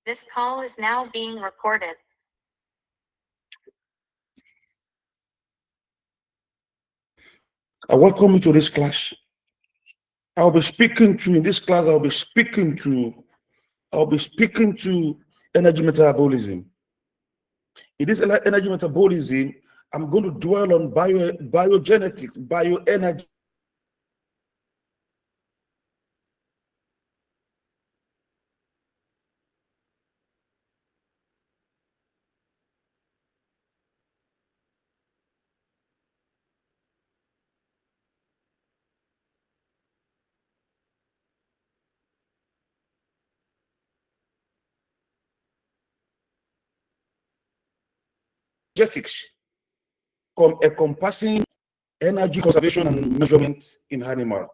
This call is now being recorded. I welcome you to this class. In this class, I'll be speaking to energy metabolism. In this energy metabolism, I'm going to dwell on biogenetics, bioenergetics. Encompassing energy conservation and measurement in animal,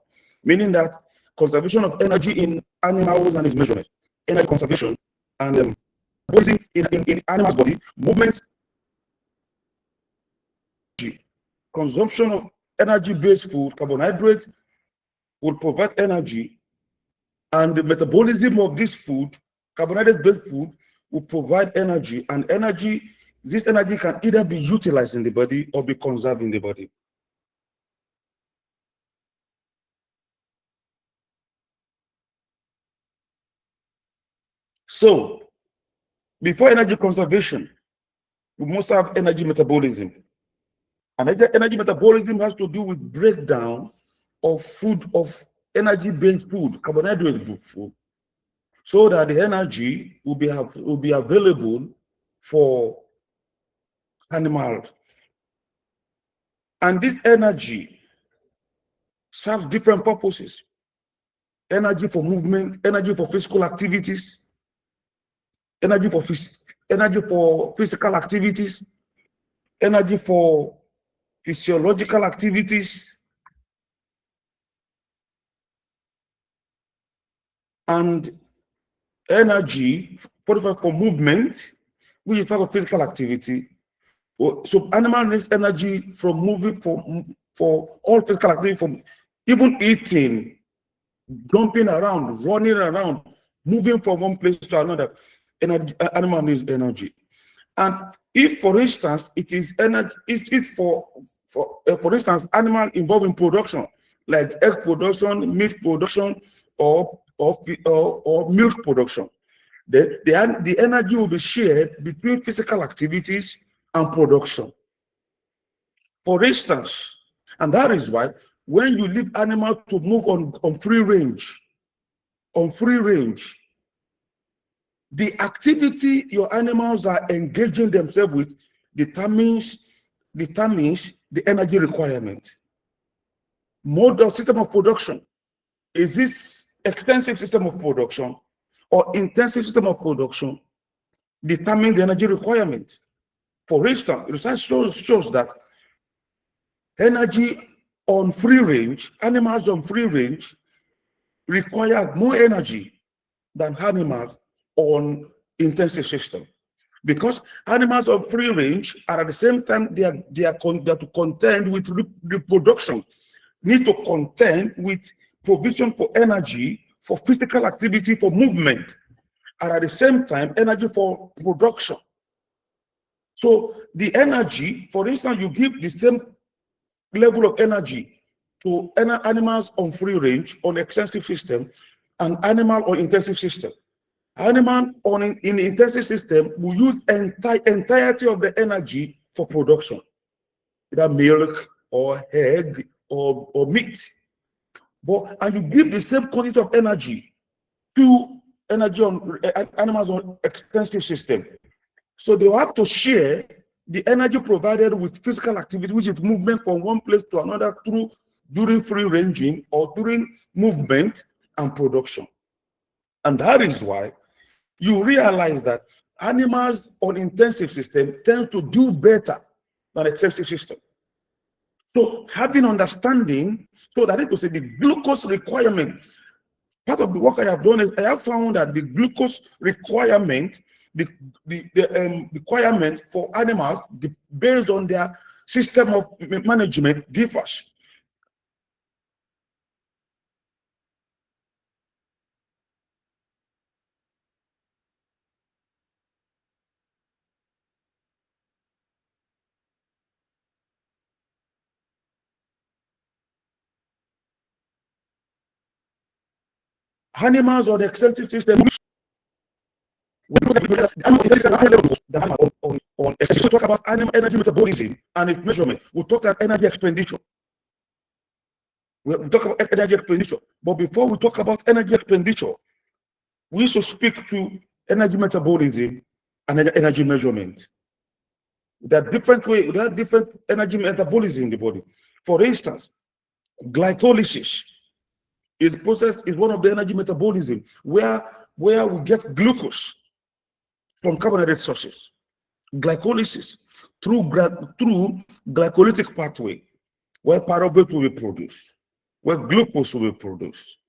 meaning that conservation of energy in animals and its measurement, energy conservation and in animals' body, movements, consumption of energy-based food, carbohydrates will provide energy, and the metabolism of this food, carbohydrate-based food, will provide energy, and this energy can either be utilized in the body or be conserved in the body. So, before energy conservation, we must have energy metabolism. And energy metabolism has to do with breakdown of food, of energy-based food, carbohydrate food, so that the energy will be available for animals. And this energy serves different purposes. Energy for movement, energy for physical activities, energy for physical activities, energy for physiological activities, and energy for movement, which is part of physical activity. So animal needs energy from moving for all physical activity, from even eating, jumping around, running around, moving from one place to another. Animal needs energy. And if, for instance, it is energy, for instance, animal involved in production, like egg production, meat production, or milk production, then the energy will be shared between physical activities and production. For instance, and that is why when you leave animals to move on free range, the activity your animals are engaging themselves with determines the energy requirement. Mode of system of production. Is this extensive system of production or intensive system of production? Determine the energy requirement. For instance, research shows that energy on free range, animals on free range, require more energy than animals on intensive system, because animals on free range are at the same time they are to contend with reproduction, need to contend with provision for energy, for physical activity, for movement, and at the same time energy for production. So the energy, for instance, you give the same level of energy to animals on free range, on extensive system, and animal on intensive system. Animal in the intensive system will use entirety of the energy for production, either milk or egg or meat. And you give the same quantity of energy to animals on extensive system. So they will have to share the energy provided with physical activity, which is movement from one place to another during free ranging or during movement and production. And that is why you realize that animals on intensive system tend to do better than extensive system. So having understanding, so that it will say the glucose requirement, part of the work I have done is I have found that the glucose requirement, the requirement for animals based on their system of management differs. animals or the extensive system. We talk about animal energy metabolism and its measurement. We talk about energy expenditure. We talk about energy expenditure. But before we talk about energy expenditure, we should speak to energy metabolism and energy measurement. There are different ways, there are different energy metabolism in the body. For instance, glycolysis is one of the energy metabolism where we get glucose from carbohydrate sources. Glycolysis through glycolytic pathway, where pyruvate will be produced, where glucose will be produced.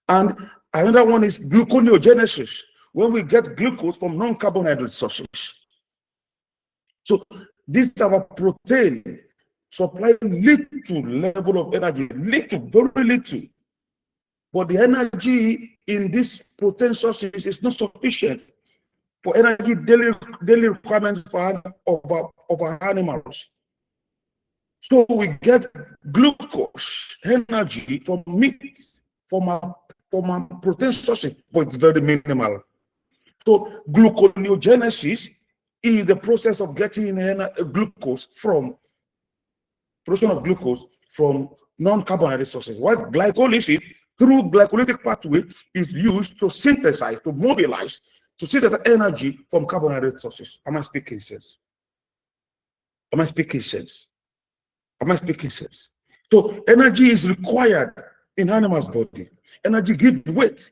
And another one is gluconeogenesis, where we get glucose from non-carbohydrate sources. So this our protein supply little level of energy, very little. But the energy in these protein sources is not sufficient for energy daily requirements of our animals. So we get glucose energy from meat, from our protein sources, but it's very minimal. So gluconeogenesis is the process of getting glucose from production of glucose from non-carbohydrate sources. While glycolysis through glycolytic pathway is used to synthesize, to mobilize, to synthesize energy from carbohydrate sources. Am I speaking sense? Am I speaking sense? Am I speaking sense? So energy is required in animal's body. Energy gives weight.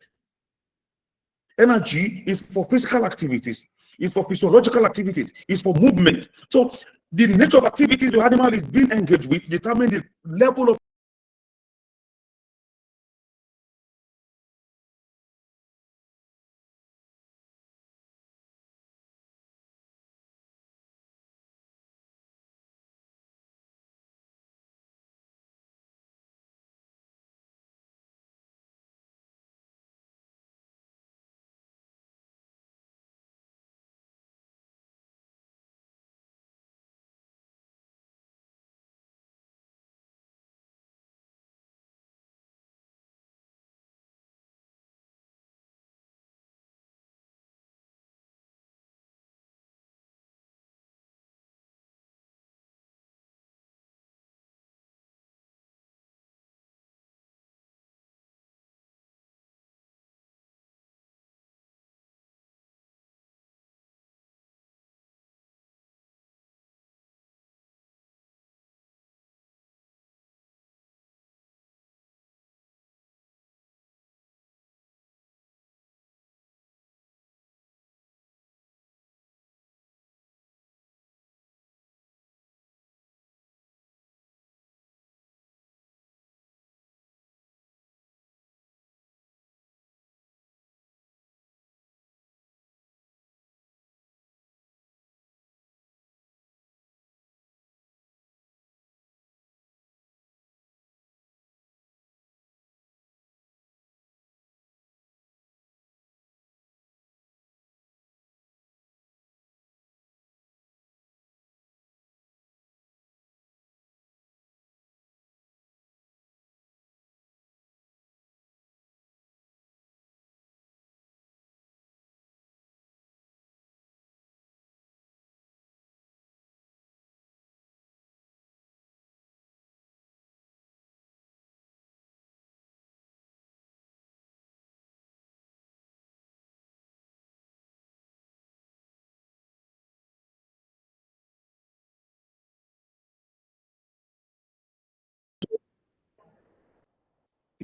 Energy is for physical activities, is for physiological activities, is for movement. So the nature of activities the animal is being engaged with determine the level of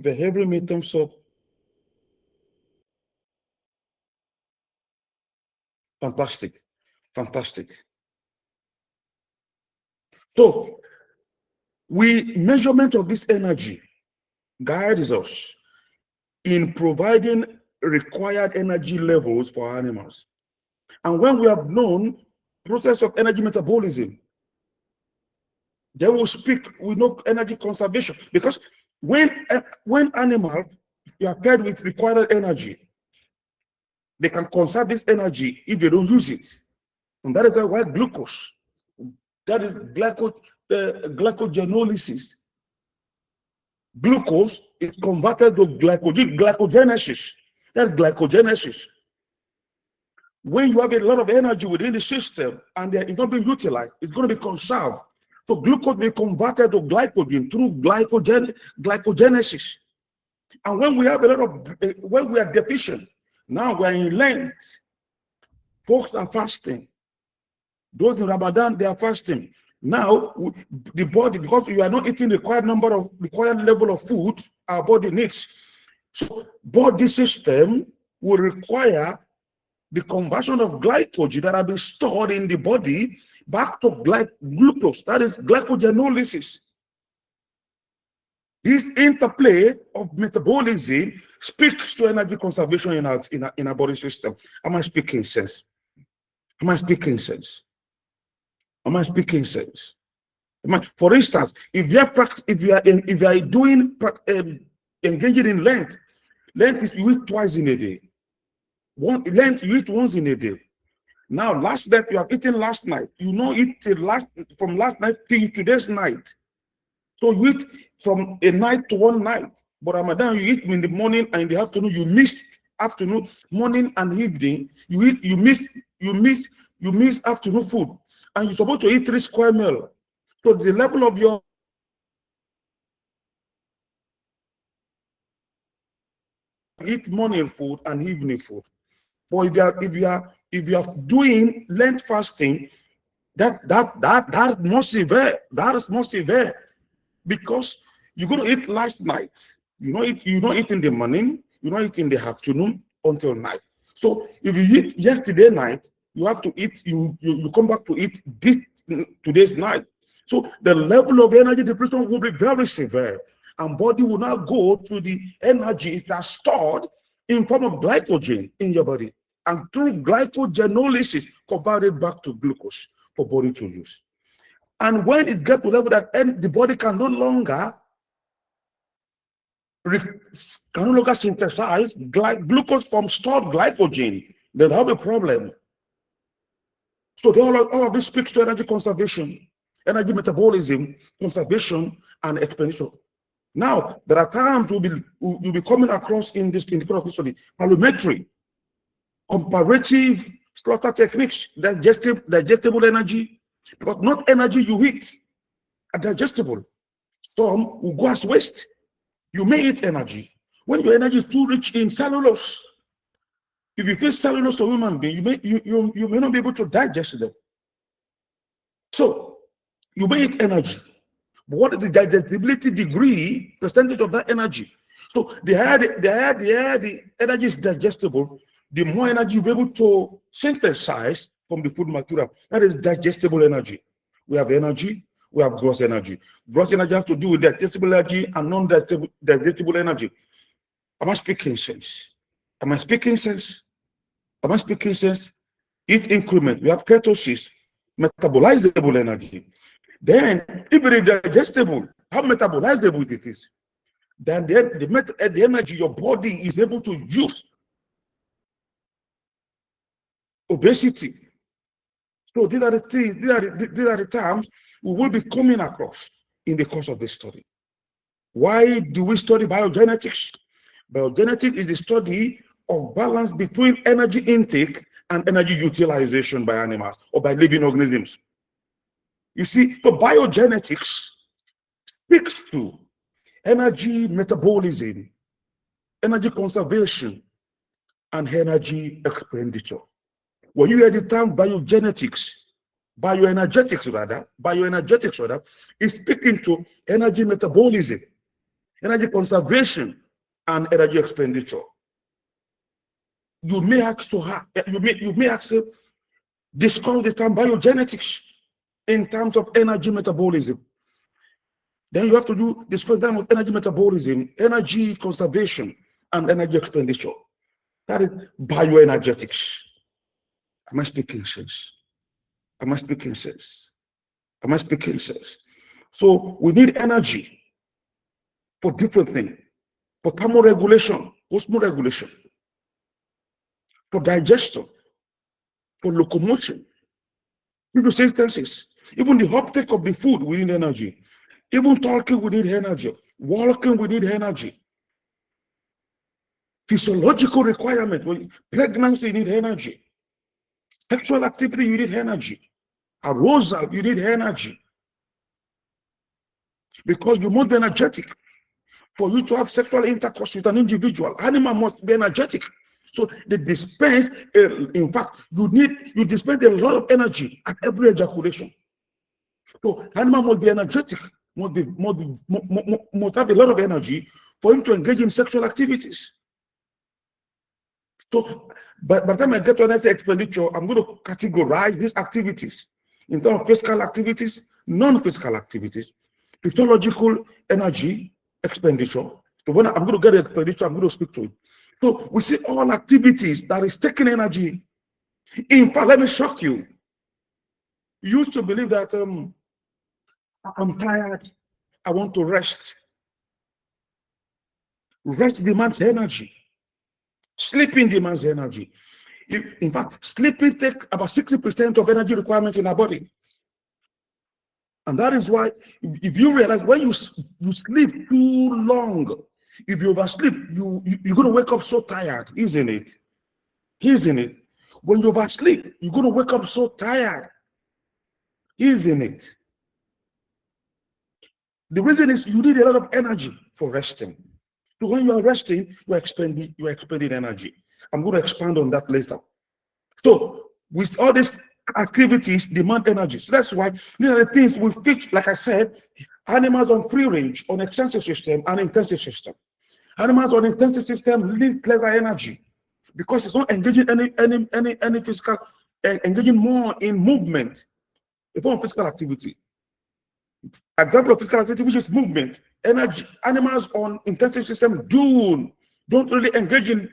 behavior in terms of fantastic. So measurement of this energy guides us in providing required energy levels for animals. And when we have known process of energy metabolism, then we know energy conservation. Because when animals are paired with required energy, they can conserve this energy if they don't use it. And that is why glucose, that is glycogenolysis, glucose is converted to glycogenesis. That's glycogenesis. When you have a lot of energy within the system and it's not being utilized, it's going to be conserved. So glucose will be converted to glycogen through glycogenesis. And when we have a lot of, when we are deficient, now we are in Lent. Folks are fasting. Those in Ramadan, they are fasting. Now, the body, because you are not eating the required level of food our body needs. So body system will require the conversion of glycogen that have been stored in the body back to glucose. That is glycogenolysis. This interplay of metabolism speaks to energy conservation in our body system. Am I speaking sense? Am I speaking sense? Am I speaking sense? For instance, if you are doing engaging in Lent is you eat twice in a day. Lent you eat once in a day. Now, last night you have eaten last night. You know eat from last night till today's night. So you eat from a night to one night. But Ramadan you eat in the morning and in the afternoon. You miss afternoon, morning and evening. You miss afternoon food. And you're supposed to eat 3 square meals. So the level of your eat morning food and evening food. But if you are doing Lent fasting, that most severe. That is most severe because you're going to eat last night. You don't eat in the morning. You don't eat in the afternoon until night. So if you eat yesterday night, you have to eat. You come back to eat today's night. So the level of energy depletion will be very severe, and body will now go to the energy that's stored in form of glycogen in your body, and through glycogenolysis converted back to glucose for body to use. And when it gets to level that the body can no longer synthesize glucose from stored glycogen, then have a problem. So all of this speaks to energy conservation, energy metabolism, conservation, and expenditure. Now, there are times you'll be coming across in this course of study, palorimetry, comparative slaughter techniques, digestible energy, because not energy you eat are digestible. Some will go as waste. You may eat energy. When your energy is too rich in cellulose, if you feed cellulose to a human being, you may not be able to digest them. So you may eat energy. But what is the digestibility degree, percentage of that energy? So the higher the energy is digestible, the more energy you'll be able to synthesize from the food material. That is digestible energy. We have energy, we have gross energy. Gross energy has to do with digestible energy and non-digestible energy. Am I speaking sense? Am I speaking sense? Am I speaking sense? Eat increment. We have ketosis, metabolizable energy. Then, if it is digestible, how metabolizable it is, then the energy your body is able to use. Obesity. So these are the things, these are the terms we will be coming across in the course of this study. Why do we study biogenetics? Biogenetics is the study of balance between energy intake and energy utilization by animals or by living organisms. You see, so biogenetics speaks to energy metabolism, energy conservation, and energy expenditure. When you hear the term bioenergetics is speaking to energy metabolism, energy conservation, and energy expenditure. You may ask discuss the term biogenetics in terms of energy metabolism. Then you have to discuss the term of energy metabolism, energy conservation, and energy expenditure. That is bioenergetics. Am I speaking sense? Am I speaking sense? Am I speaking sense? So we need energy for different things. For thermoregulation, osmoregulation, for digestion, for locomotion, photosynthesis, even the uptake of the food we need energy. Even talking we need energy. Walking, we need energy. Physiological requirement, when pregnancy, you need energy. Sexual activity, you need energy. Arousal, you need energy. Because you must be energetic. For you to have sexual intercourse with an individual, animal must be energetic. So they dispense, in fact, you dispense a lot of energy at every ejaculation. So animal must be energetic, must have a lot of energy for him to engage in sexual activities. So by the time I get to an expenditure, I'm going to categorize these activities in terms of physical activities, non-physical activities, physiological energy, expenditure. So when I'm going to get the expenditure, I'm going to speak to it. So we see all activities that is taking energy. In fact, let me shock you. You used to believe that I'm tired, I want to rest. Rest demands energy. Sleeping demands energy. In fact, sleeping takes about 60% of energy requirements in our body. And that is why, if you realize when you sleep too long, if you oversleep, you're going to wake up so tired, isn't it? Isn't it? When you oversleep, you're going to wake up so tired, isn't it? The reason is you need a lot of energy for resting. So when you are resting, you're expending energy. I'm going to expand on that later. So with all these activities demand energy. So that's why these are the things we teach, like I said, animals on free range, on extensive system, and intensive system. Animals on intensive system need lesser energy because it's not engaging any physical, engaging more in movement, a form of physical activity. Example of physical activity, which is movement. Energy. Animals on intensive system don't really engage in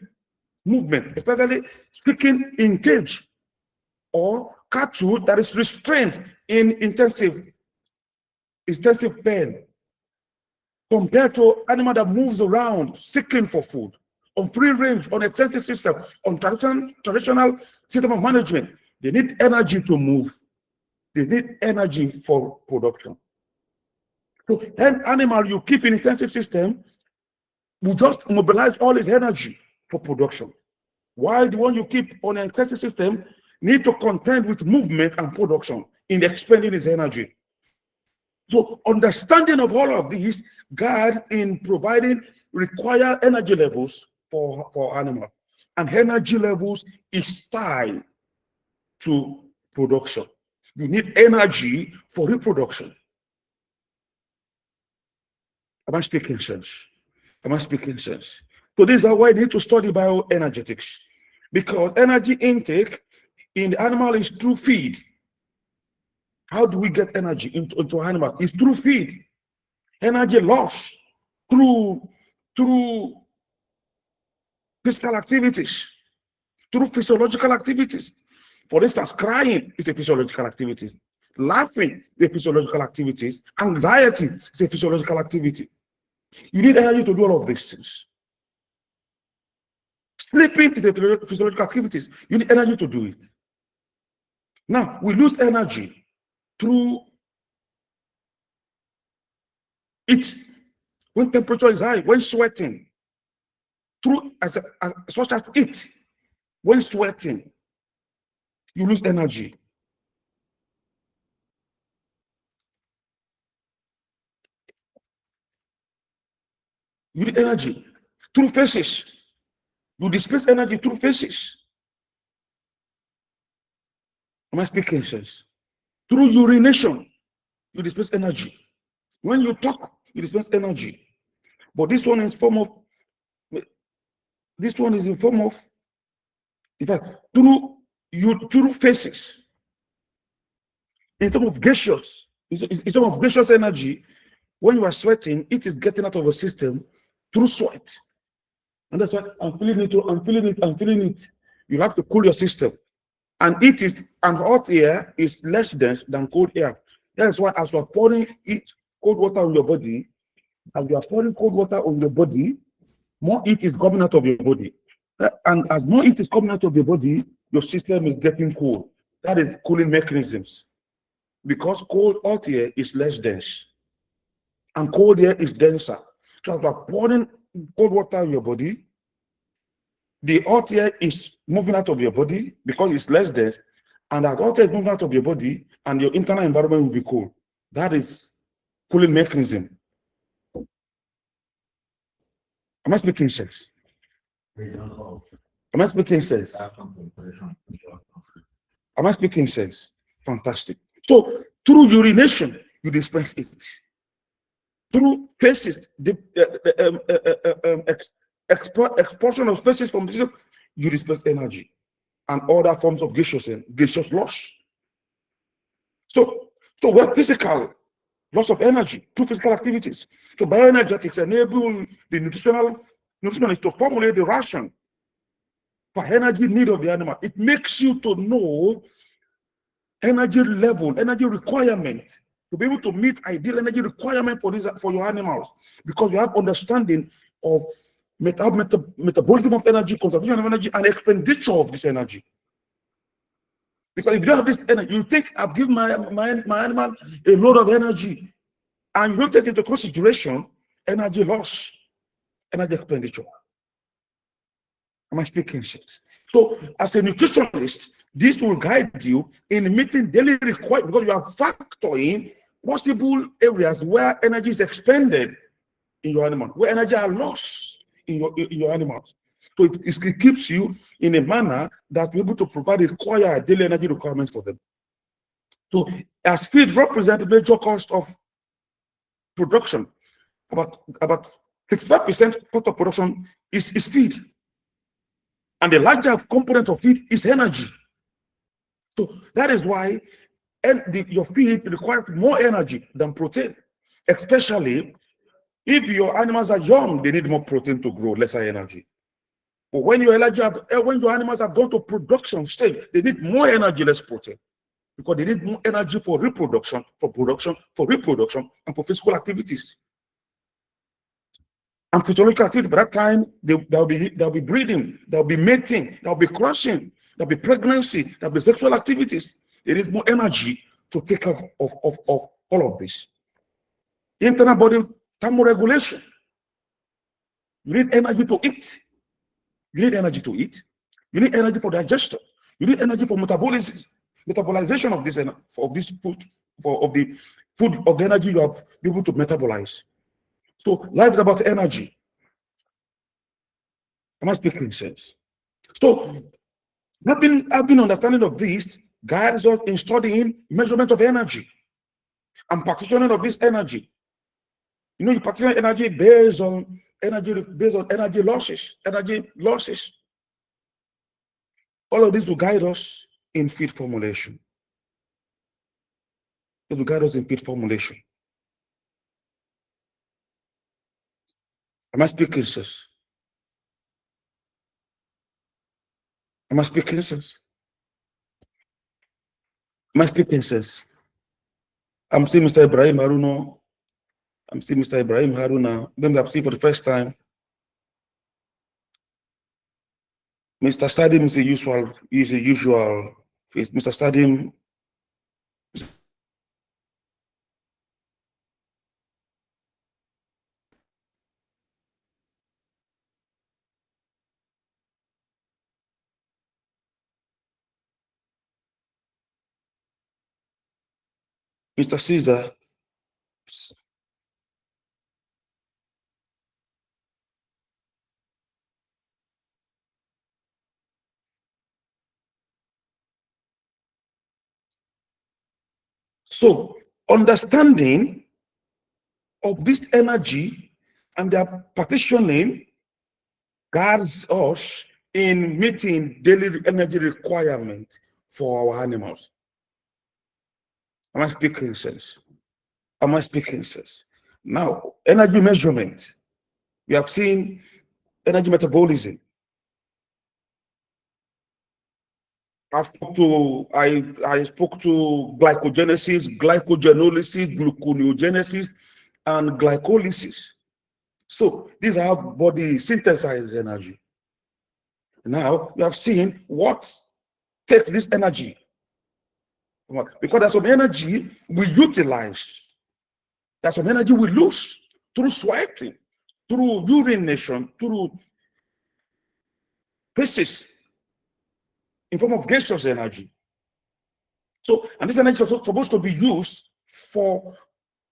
movement, especially chicken in cage or cattle that is restrained in intensive pen, compared to animal that moves around seeking for food. On free range, on extensive system, on traditional system of management, they need energy to move. They need energy for production. So an animal you keep in intensive system will just mobilize all its energy for production, while the one you keep on an intensive system need to contend with movement and production in expending its energy. So understanding of all of these guide in providing required energy levels for animal, and energy levels is tied to production. You need energy for reproduction. Am I speaking sense? Am I speaking sense? So this is why you need to study bioenergetics, because energy intake in the animal is through feed. How do we get energy into animal? It's through feed. Energy loss through physical activities, through physiological activities. For instance, crying is a physiological activity. Laughing is a physiological activity. Anxiety is a physiological activity. You need energy to do all of these things. Sleeping is a physiological activity. You need energy to do it. Now, we lose energy through it when temperature is high, when sweating, through such as it, when sweating, you lose energy. You need energy through faces. You dispense energy through faces. Am I speaking sense? Through urination, you dispense energy. When you talk, you dispense energy. But this one is in form of, in fact, through faces. In terms of gaseous, energy, when you are sweating, it is getting out of the system through sweat. And that's why I'm feeling it. You have to cool your system. And hot air is less dense than cold air. That's why as you are pouring cold water on your body, more heat is coming out of your body. And as more heat is coming out of your body, your system is getting cool. That is cooling mechanisms. Because hot air is less dense and cold air is denser. So as you are pouring cold water in your body, the hot air is moving out of your body because it's less dense, and that hot air is moving out of your body, and your internal environment will be cool. That is cooling mechanism. Am I speaking sense? Am I speaking sense? Am I speaking sense? Fantastic. So through urination, you dispense it. Through faces, the expulsion of faces from the system, you dispense energy and other forms of gaseous loss. So we're physical loss of energy through physical activities. So bioenergetics enable the nutritionist to formulate the ration for energy need of the animal. It makes you to know energy level, energy requirement, to be able to meet ideal energy requirement for your animals, because you have understanding of metabolism of energy, conservation of energy, and expenditure of this energy. Because if you don't have this energy, you think I've given my animal a load of energy, and you don't take into consideration energy loss, energy expenditure. Am I speaking sense? So as a nutritionist, this will guide you in meeting daily requirements, because you are factoring possible areas where energy is expended in your animal, where energy are lost in your animals. So it keeps you in a manner that you're able to provide required daily energy requirements for them. So as feed represents the major cost of production, about 65% cost of production is feed. And the larger component of feed is energy. So that is why your feed requires more energy than protein, especially if your animals are young. They need more protein to grow, lesser energy. But when your animals have gone to production stage, they need more energy, less protein, because they need more energy for reproduction, for reproduction, and for physical activities. And physiological activity, by that time, there'll be breeding, there'll be mating, there'll be crushing, there'll be pregnancy, there'll be sexual activities. There is more energy to take care of all of this. Internal body thermoregulation. You need energy to eat. You need energy to eat. You need energy for digestion. You need energy for metabolization of this food, of the energy you have been able to metabolize. So life is about energy. Am I speaking sense? So having understanding of this guides us in studying measurement of energy and partitioning of this energy. You partition energy based on energy losses. All of this will guide us in feed formulation. It will guide us in feed formulation. Am I speaking sense? Am I speaking sense? Am I speaking sense? I'm seeing Mr. Ibrahim Haruna. Then I'm seeing for the first time. Mr. Sadim is a usual face. Mr. Sadim. Mr. Caesar. So understanding of this energy and their partitioning guides us in meeting daily energy requirement for our animals. Am I speaking sense? Am I speaking sense? Now, energy measurement. We have seen energy metabolism. I spoke to glycogenesis, glycogenolysis, gluconeogenesis, and glycolysis. So these are how body synthesizes energy. Now we have seen what takes this energy. Because there's some energy we utilize. There's some energy we lose through sweating, through urination, through feces, in form of gaseous energy. So, and this energy is also supposed to be used for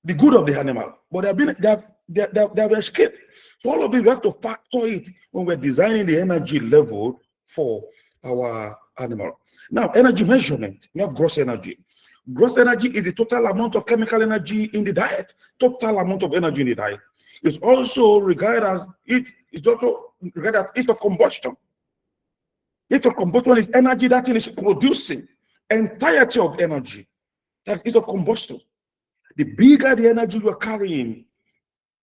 the good of the animal, but they have escaped. So all of this, we have to factor it when we're designing the energy level for our animal. Now, energy measurement, we have gross energy. Gross energy is the total amount of chemical energy in the diet, total amount of energy in the diet. It's also regarded as heat of combustion. Heat of combustion is energy that is producing entirety of energy. That is heat of combustion. The bigger the energy you are carrying,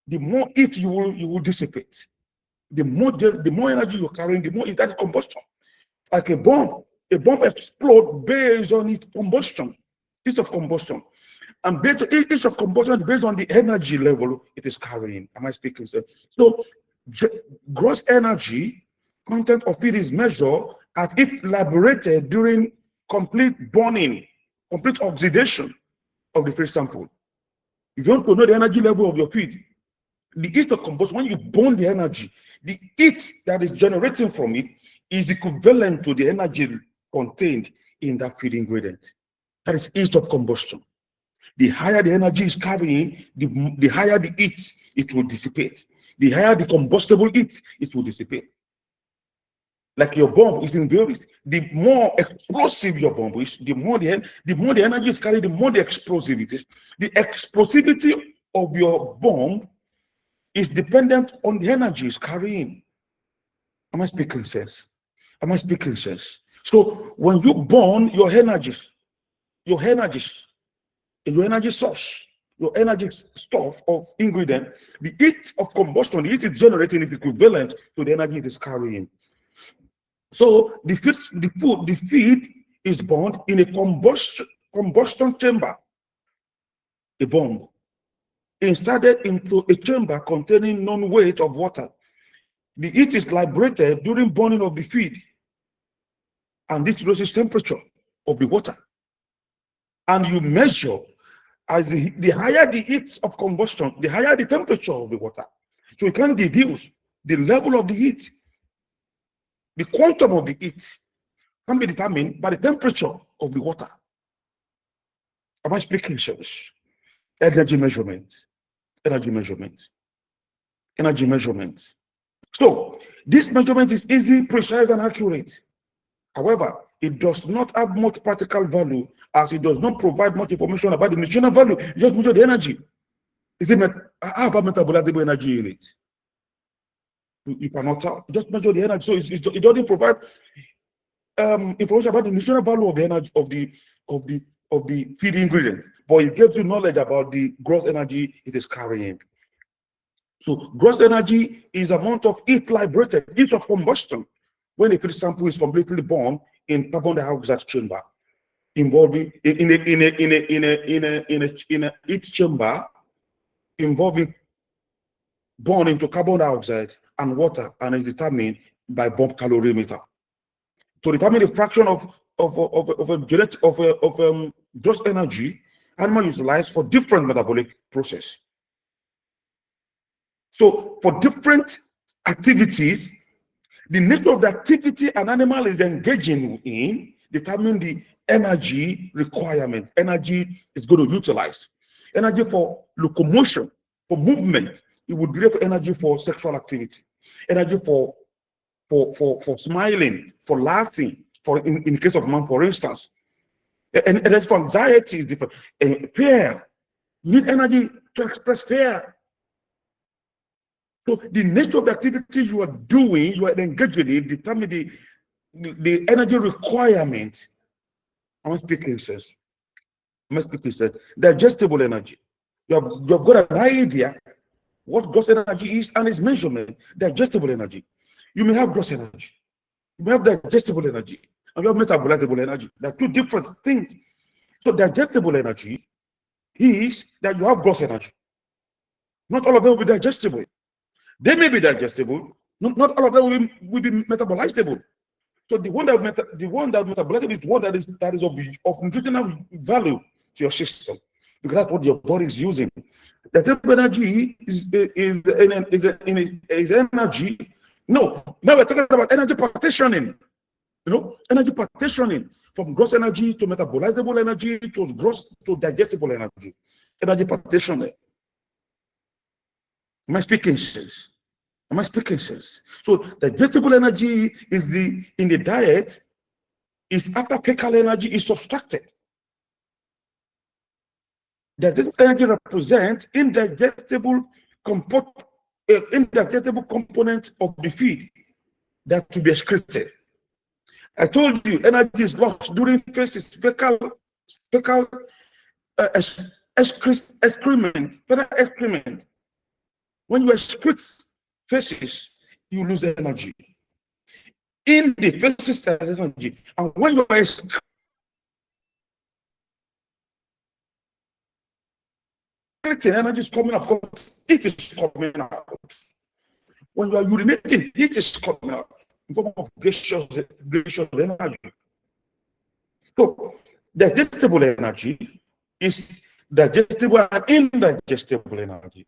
the more heat you will dissipate. The more energy you're carrying, the more heat, that is combustion. Like a bomb explodes based on its combustion, heat of combustion. And heat of combustion is based on the energy level it is carrying. Am I speaking? So gross energy content of it is measured as it liberated during complete burning, complete oxidation of the feed sample. If you want to know the energy level of your feed, the heat of combustion, when you burn the energy, the heat that is generating from it is equivalent to the energy contained in that feed ingredient. That is heat of combustion. The higher the energy is carrying, the higher the heat it will dissipate. The higher the combustible heat it will dissipate. Like your bomb is in various, the more explosive your bomb is, the more the energy is carried, the more the explosive it is. The explosivity of your bomb is dependent on the energy it's carrying. Am I speaking sense? Am I speaking sense? So when you burn your energy source, your energy stuff of ingredient, the heat of combustion, the heat is generating is equivalent to the energy it is carrying. So the feed is burned in a combustion chamber, a bomb, inserted into a chamber containing known weight of water. The heat is liberated during burning of the feed, and this raises temperature of the water. And you measure as the higher the heat of combustion, the higher the temperature of the water. So you can deduce the level of the heat. The quantum of the heat can be determined by the temperature of the water. Am I speaking sense? Energy measurement. Energy measurement. Energy measurement. So this measurement is easy, precise, and accurate. However, it does not have much practical value as it does not provide much information about the nutritional value. You just measure the energy. How about metabolizable energy in it? You cannot tell. You just measure the energy. So it doesn't provide information about the nutritional value of the energy of the feed ingredient, but it gives you knowledge about the gross energy it is carrying. So gross energy is amount of heat liberated, heat of combustion, when a feed sample is completely burned in carbon dioxide chamber, involving in a heat chamber involving burn into carbon dioxide and water, and is determined by bomb calorimeter. To determine the fraction of gross energy animal utilized for different metabolic process. So for different activities, the nature of the activity an animal is engaging in determine the energy requirement. Energy is going to utilize. Energy for locomotion, for movement. It would be for energy for sexual activity. Energy for smiling, for laughing, for in case of man, for instance. And energy for anxiety is different. And fear. You need energy to express fear. So the nature of the activity you are doing, you are engaging in, determine the energy requirement. I'm speaking, says. Digestible energy. You've got an idea what gross energy is and its measurement. Digestible energy. You may have gross energy. You may have digestible energy. And you have metabolizable energy. They're two different things. So digestible energy is that you have gross energy. Not all of them will be digestible. They may be digestible. Not all of them will be metabolizable. So the one that metabolizable is the one that is of nutritional value to your system. because that's what your body is using. Digestive energy is energy. No, now we're talking about energy partitioning. Energy partitioning from gross energy to metabolizable energy to gross to digestible energy. Energy partitioning. Am I speaking sense? Am I speaking sense? So digestible energy is in the diet is after fecal energy is subtracted. Digestible energy represents indigestible component of the feed that to be excreted. I told you energy is lost during fecal excrement, fecal excrement. When you excrete feces, you lose energy. In the feces, there's energy, and when you are energy is coming out, it is coming out. When you are urinating, it is coming out in form of gaseous energy. So digestible energy is digestible and indigestible energy.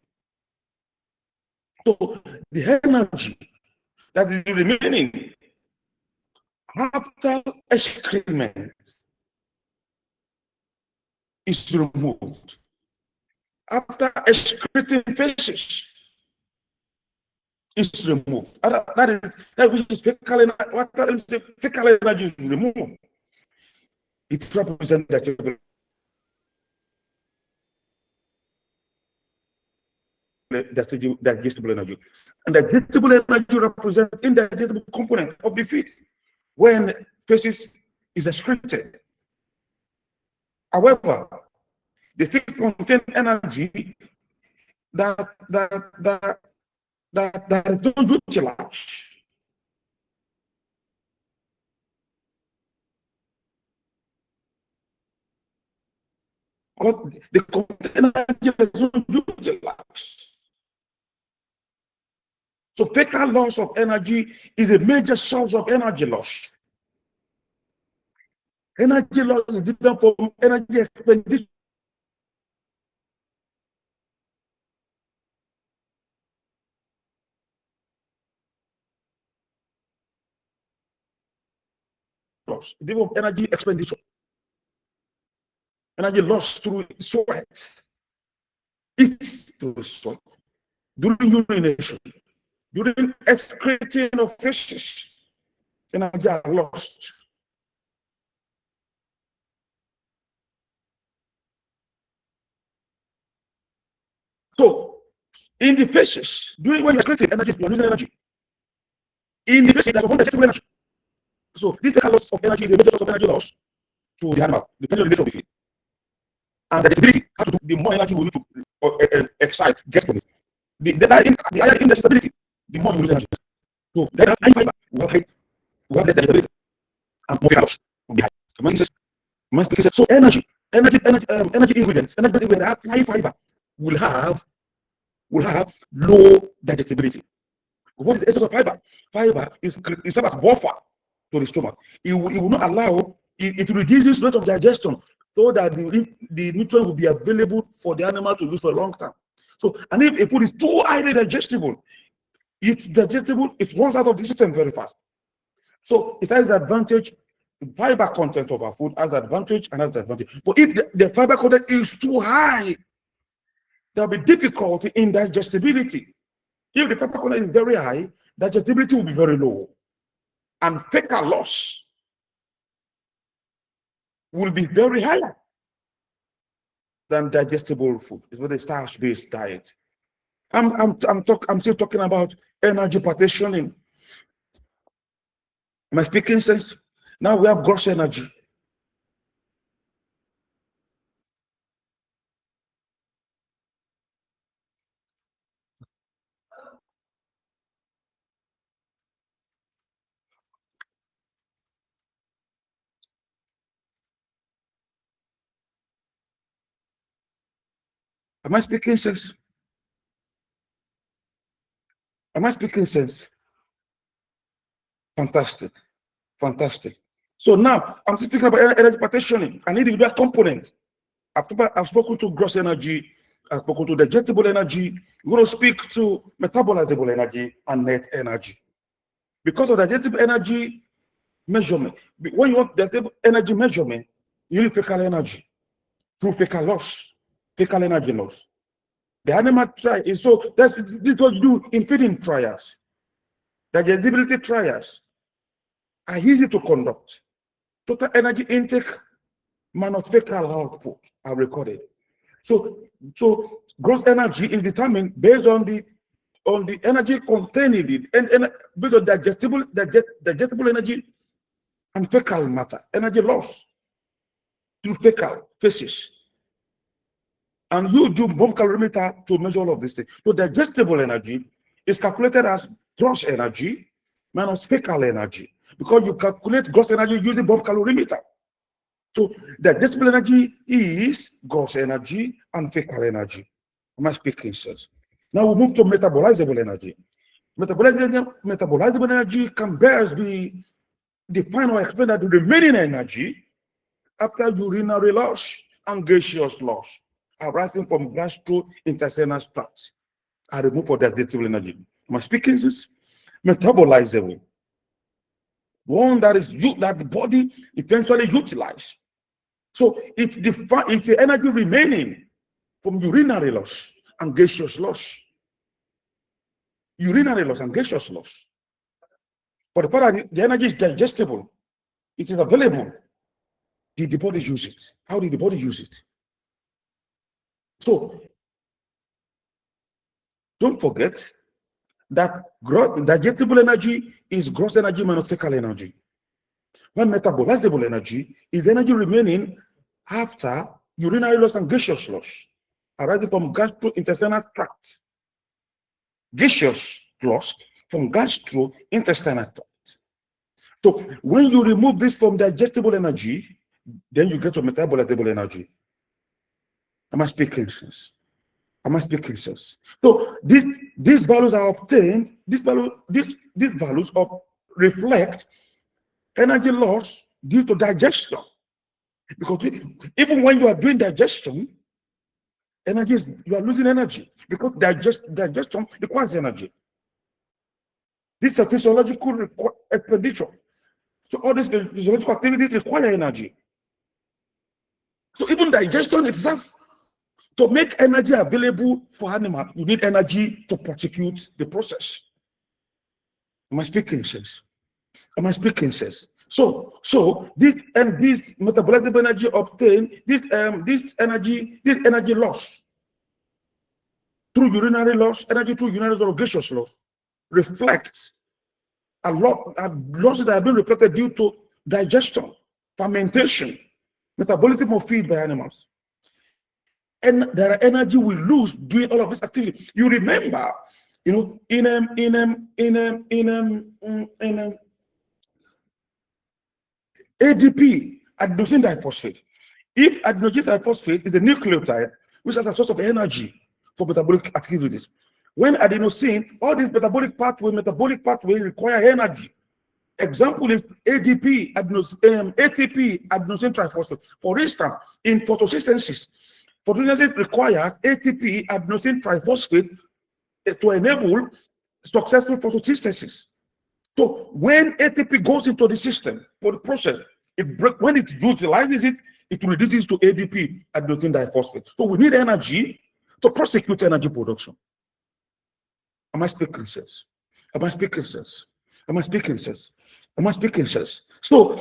So the energy that is remaining after excrement is removed. After excreting feces is removed. That which is fecal energy is removed. It represents digestible energy. And digestible energy represents indigestible component of the feed when feces is excreted. However, they still contain energy that don't utilize. Because the contain energy that don't utilize. So fecal loss of energy is a major source of energy loss. Energy loss is different from energy expenditure. Loss, different from energy expenditure. Energy loss through sweat. It's through sweat. During urination, during excreting of feces, energy are lost. So, in the feces, during when you're excreting energy, you're losing energy. In the feces, there's one digestible energy. So, this loss of energy is a major source of energy loss to the animal, depending on the nature of the feed. And the digestibility has to do the more energy we need to excite, get from it. The higher indigestibility, the more you lose energy. So, that high fiber, we have less digestibility, and more loss will be high. So, energy ingredients, energy that have high fiber will have low digestibility. What is the essence of fiber? Fiber is serves as buffer to the stomach. It will not allow it reduces rate of digestion so that the nutrient will be available for the animal to use for a long time. So, and if a food is too highly digestible, it runs out of the system very fast. So it has advantage. The fiber content of our food has advantage and has disadvantage. But if the fiber content is too high, there'll be difficulty in digestibility. If the fiber content is very high, digestibility will be very low. And fecal loss will be very high than digestible food. It's with a starch-based diet. I'm still talking about energy partitioning. Am I speaking sense? Now we have gross energy. Am I speaking sense? Am I speaking sense? Fantastic. Fantastic. So now I'm speaking about energy partitioning, an individual component. I've spoken to gross energy, I've spoken to digestible energy. We're going to speak to metabolizable energy and net energy. Because of digestible energy measurement, when you want digestible energy measurement, you need fecal energy through fecal loss, fecal energy loss. The animal trial is so this is what you do in feeding trials. Digestibility trials are easy to conduct. Total energy intake minus fecal output are recorded. So gross energy is determined based on the energy contained in it, and based on digestible energy and fecal matter, energy loss through fecal feces. And you do bomb calorimeter to measure all of these things. So digestible energy is calculated as gross energy minus fecal energy, because you calculate gross energy using bomb calorimeter. So digestible energy is gross energy and fecal energy. Am I speaking sense? Now we move to metabolizable energy. Metabolizable energy can best be defined or explained as the remaining energy after urinary loss and gaseous loss arising from gastrointestinal tracts are removed for digestible energy. Am I speaking this? Metabolizable, one that is that the body eventually utilizes. So it's the energy remaining from urinary loss and gaseous loss. Urinary loss and gaseous loss. But the fact that the energy is digestible, it is available. Did the body use it? How did the body use it? So don't forget that digestible energy is gross energy minus fecal energy. When metabolizable energy is energy remaining after urinary loss and gaseous loss arising from gastrointestinal tract. Gaseous loss from gastrointestinal tract. So when you remove this from digestible energy, then you get to metabolizable energy. Am I speaking sense? Am I speaking sense? So these values are obtained. These values reflect energy loss due to digestion. Because even when you are doing digestion, you are losing energy, because digestion requires energy. This is a physiological expenditure. So all these physiological activities require energy. So even digestion itself, to make energy available for animal, you need energy to prosecute the process. Am I speaking sense? Am I speaking sense? So this metabolizable energy obtained, this energy loss through urinary loss, energy through urinary or gaseous loss, reflects losses that have been reflected due to digestion, fermentation, metabolism of feed by animals. And there are energy we lose doing all of this activity. You remember, in ADP, adenosine diphosphate. If adenosine diphosphate is the nucleotide which has a source of energy for metabolic activities, when adenosine, all these metabolic pathways require energy. Example is ADP, ATP, adenosine triphosphate. For instance, in photosynthesis requires ATP, adenosine triphosphate to enable successful photosynthesis. So when ATP goes into the system for the process, when it utilizes it, it reduces to ADP, adenosine diphosphate. So we need energy to prosecute energy production. Am I speaking sense? Am I speaking sense? Am I speaking sense? Am I speaking sense? So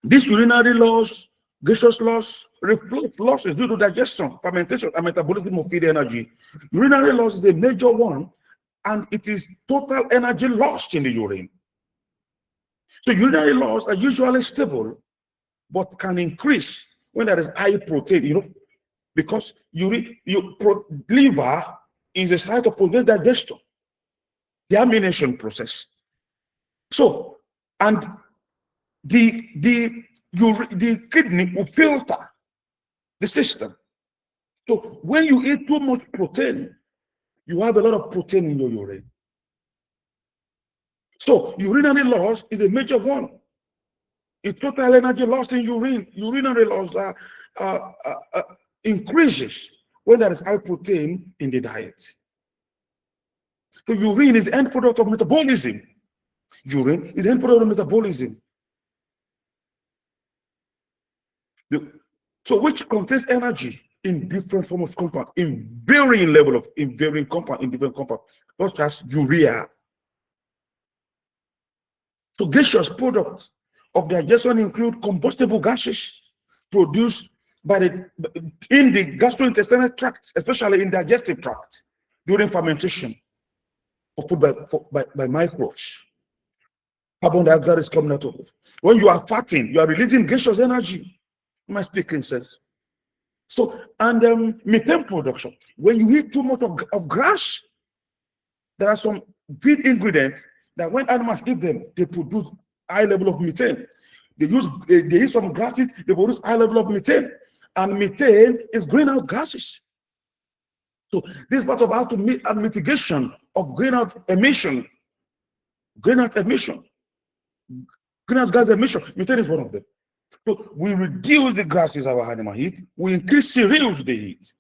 this urinary loss, gaseous loss, reflux loss is due to digestion, fermentation, and metabolism of feed energy. Urinary loss is a major one, and it is total energy lost in the urine. So urinary loss are usually stable, but can increase when there is high protein, because liver is a site of protein digestion, the amination process. So, and the kidney will filter the system. So when you eat too much protein, you have a lot of protein in your urine. So urinary loss is a major one. It's total energy lost in urine. Urinary loss increases when there is high protein in the diet. So urine is the end product of metabolism. Urine is the end product of metabolism. So which contains energy in different form of compound, in varying level of, in varying compound, in different compound, such as urea. So gaseous products of digestion include combustible gases produced by in the gastrointestinal tract, especially in digestive tract, during fermentation of food by microbes. Carbon dioxide is coming out of it. When you are fatting, you are releasing gaseous energy. Am I speaking sense? So, and methane production. When you eat too much of grass, there are some feed ingredients that when animals eat them, they produce high level of methane. They eat some grasses, they produce high level of methane. And methane is greenhouse gases. So this is part of how to meet a mitigation of greenhouse emission. Greenhouse gas emission. Methane is one of them. So we reduce the gases our animal eat. We increase cereals they eat.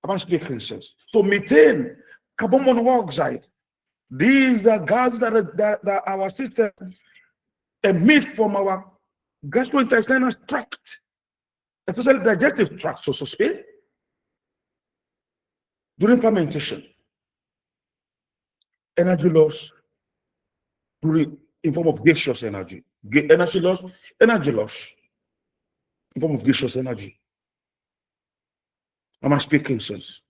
Am I speaking sense? So methane, carbon monoxide, these are gases that our system emits from our gastrointestinal tract, especially digestive tract, so to speak, during fermentation. Energy loss in form of gaseous energy. Energy loss in form of gaseous energy. Am I speaking sense?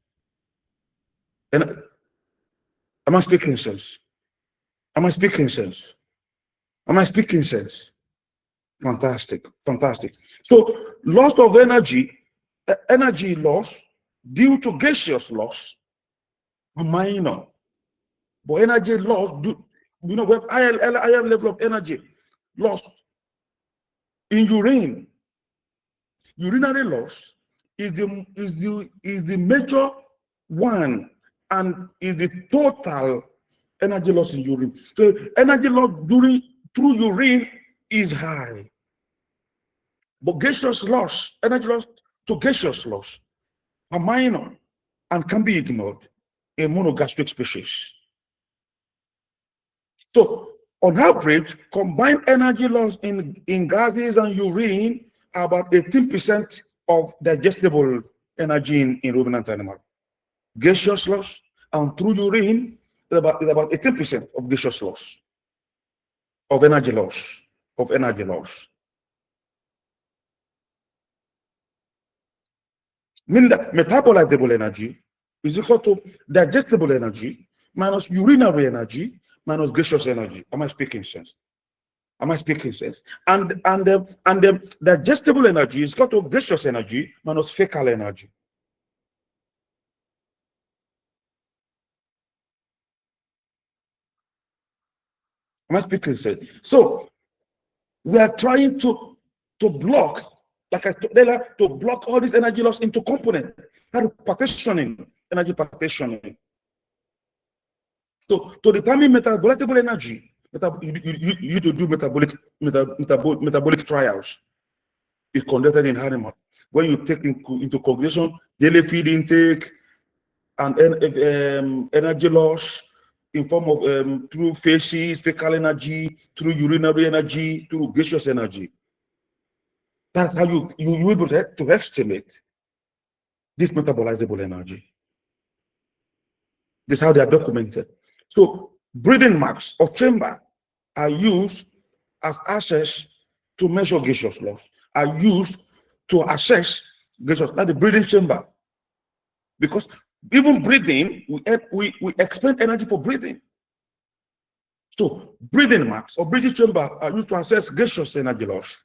Am I speaking sense? Am I speaking sense? Am I speaking sense? Fantastic, fantastic. So loss of energy, energy loss due to gaseous loss are minor. But energy loss, we have higher level of energy loss in urine. Urinary loss is the major one and is the total energy loss in urine. So energy loss through urine is high. But gaseous loss, energy loss to gaseous loss are minor and can be ignored in monogastric species. So on average, combined energy loss in gases and urine are about 18% of digestible energy in ruminant animal. Gaseous loss and through urine is about 18% of gaseous loss, of energy loss, Meaning that metabolizable energy is equal to digestible energy minus urinary energy minus gaseous energy. Am I speaking sense? Am I speaking sense? And the digestible energy is equal to gaseous energy minus fecal energy. Am I speaking sense? So we are trying to block, like I told earlier, to block all this energy loss into components. Partitioning, energy partitioning. So to determine metabolizable energy, you to do metabolic trials. It's conducted in animal. When you take into consideration daily feed intake and energy loss in form of through feces, fecal energy, through urinary energy, through gaseous energy. That's how you able to estimate this metabolizable energy. This is how they are documented. So breathing marks or chamber are used as access to measure gaseous loss, are used to assess gaseous, not the breathing chamber. Because even breathing, we expend energy for breathing. So breathing marks or breathing chamber are used to assess gaseous energy loss.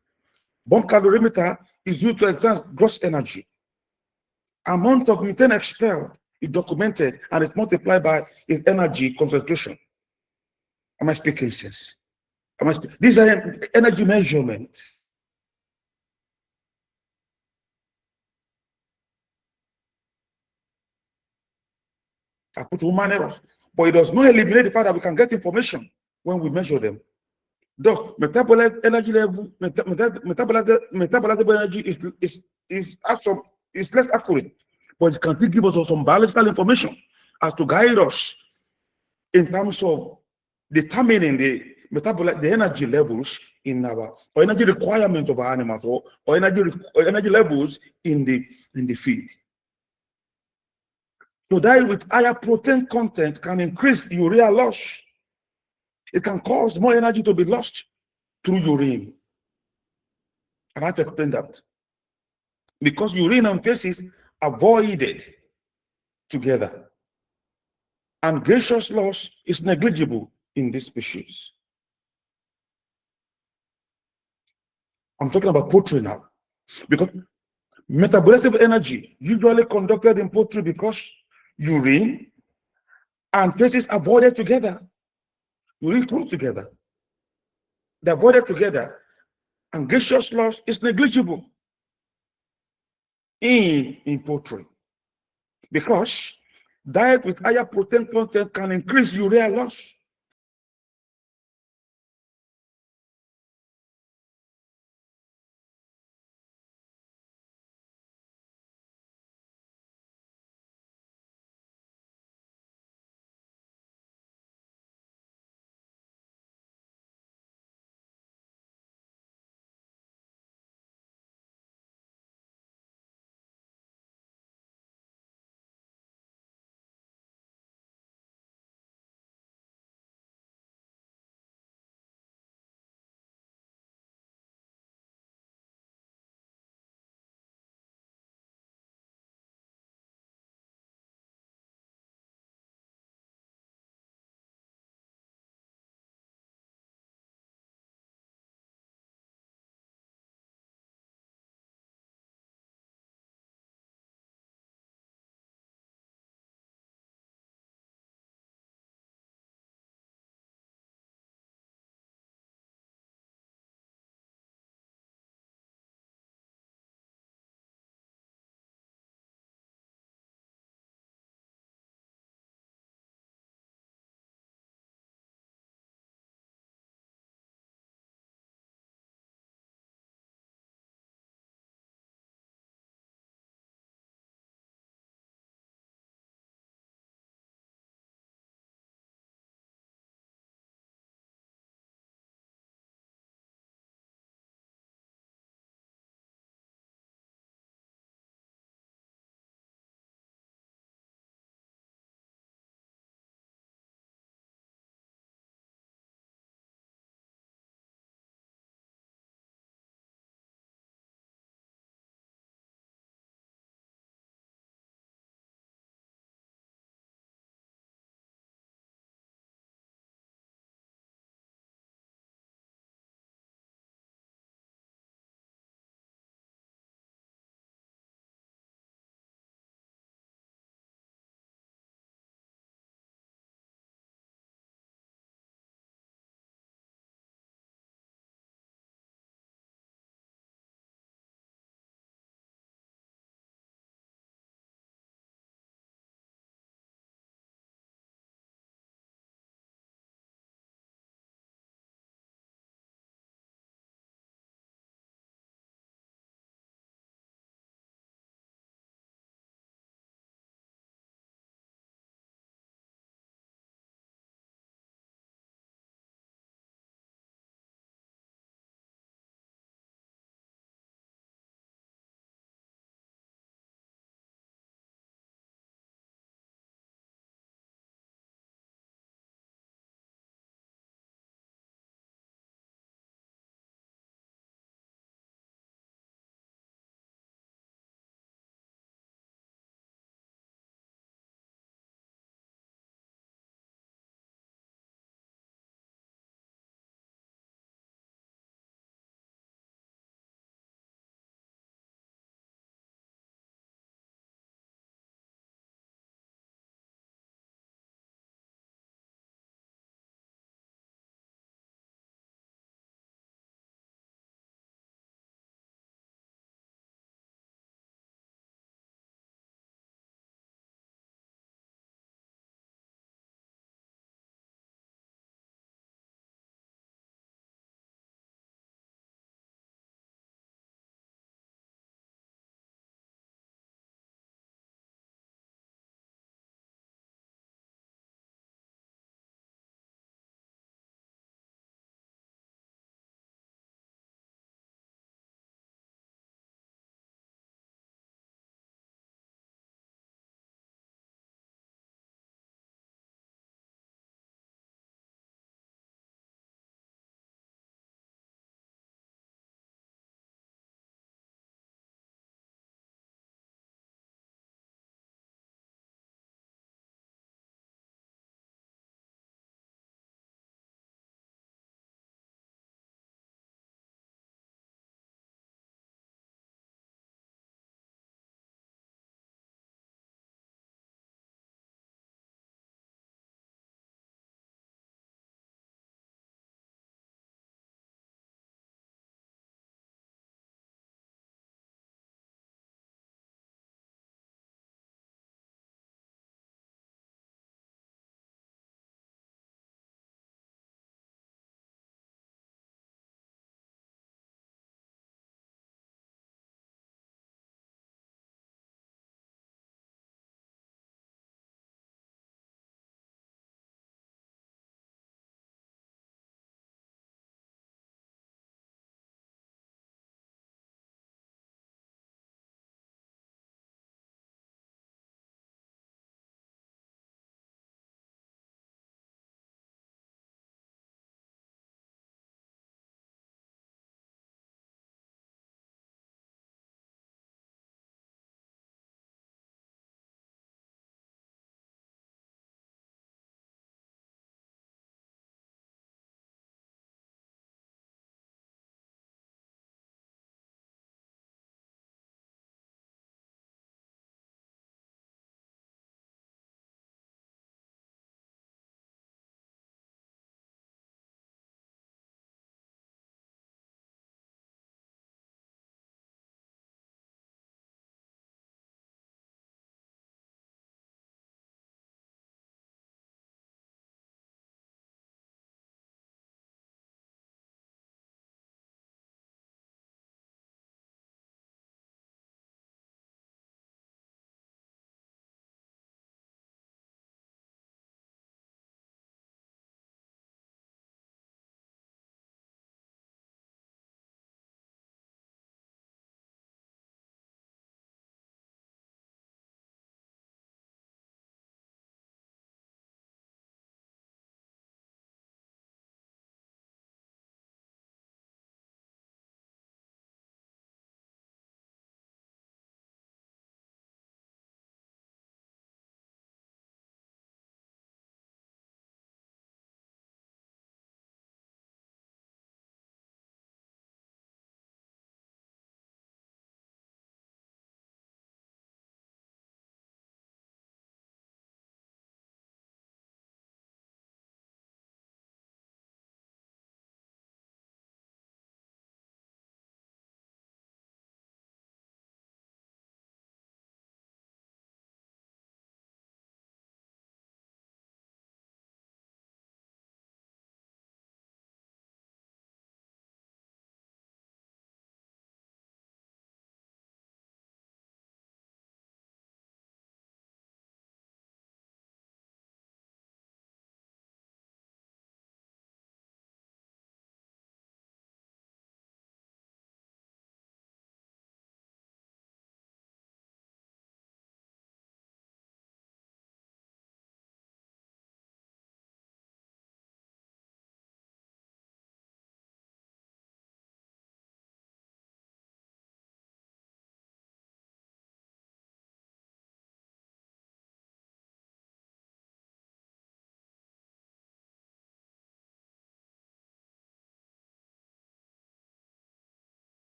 Bomb calorimeter is used to examine gross energy. Amount of methane expelled is documented and it's multiplied by its energy concentration. Am I speaking sense? These are energy measurements. I put human errors, but it does not eliminate the fact that we can get information when we measure them. Thus, metabolized energy level, metabolizable energy is less accurate, but it can still give us some biological information as to guide us in terms of determining the metabolic, the energy levels in our, or energy requirement of our animals, or energy levels in the feed. So diet with higher protein content can increase urea loss. It can cause more energy to be lost through urine. And I have to explain that. Because urine and feces are avoided together. And gaseous loss is negligible in this species. I'm talking about poultry now. Because metabolism energy usually conducted in poultry because urine and feces are avoided together. Urine come together. They're avoided together. And gaseous loss is negligible in poultry. Because diet with higher protein content can increase urea loss.